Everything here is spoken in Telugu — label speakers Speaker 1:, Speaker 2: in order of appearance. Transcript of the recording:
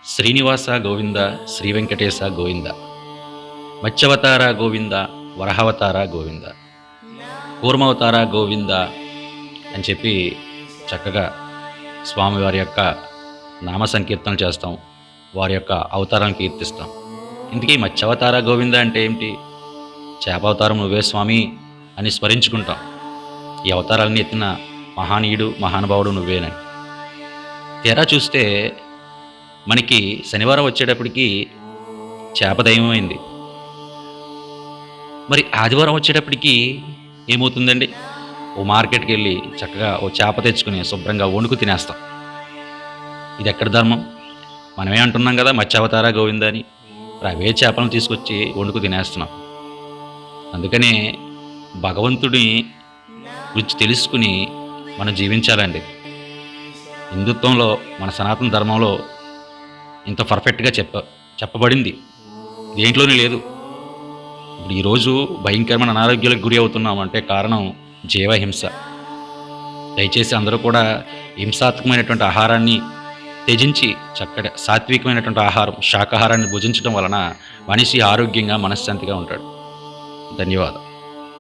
Speaker 1: శ్రీనివాస గోవింద శ్రీ వెంకటేశ గోవింద మత్స్యవతార గోవింద వరహావతార గోవింద కూర్మావతార గోవింద అని చెప్పి చక్కగా స్వామివారి యొక్క నామ సంకీర్తన చేస్తాం. వారి యొక్క అవతారాలను కీర్తిస్తాం. ఇంతకీ మత్స్యావతార గోవింద అంటే ఏమిటి? చేపావతారం నువ్వే స్వామి అని స్మరించుకుంటాం. ఈ అవతారాలను ఎత్తిన మహానీయుడు మహానుభావుడు నువ్వేనని. తీరా చూస్తే మనకి శనివారం వచ్చేటప్పటికి చేప దైవమైంది. మరి ఆదివారం వచ్చేటప్పటికి ఏమవుతుందండి? ఓ మార్కెట్కి వెళ్ళి చక్కగా ఓ చేప తెచ్చుకుని శుభ్రంగా వణుకు తినేస్తాం. ఇది ఎక్కడ ధర్మం? మనమే అంటున్నాం కదా మత్స్యావతార గోవింద అని. మరి అవే చేపలను తీసుకొచ్చి వణుకు తినేస్తున్నాం. అందుకనే భగవంతుడి గురించి తెలుసుకుని మనం జీవించాలండి. హిందుత్వంలో మన సనాతన ధర్మంలో ఇంత పర్ఫెక్ట్గా చెప్పబడింది. దేంట్లోనే లేదు. ఇప్పుడు ఈరోజు భయంకరమైన అనారోగ్యాలకు గురి అవుతున్నామంటే కారణం జీవహింస. దయచేసి అందరూ కూడా హింసాత్మకమైనటువంటి ఆహారాన్ని త్యజించి చక్కటి సాత్వికమైనటువంటి ఆహారం శాకాహారాన్ని భుజించడం వలన మనిషి ఆరోగ్యంగా మనశ్శాంతిగా ఉంటాడు. ధన్యవాదాలు.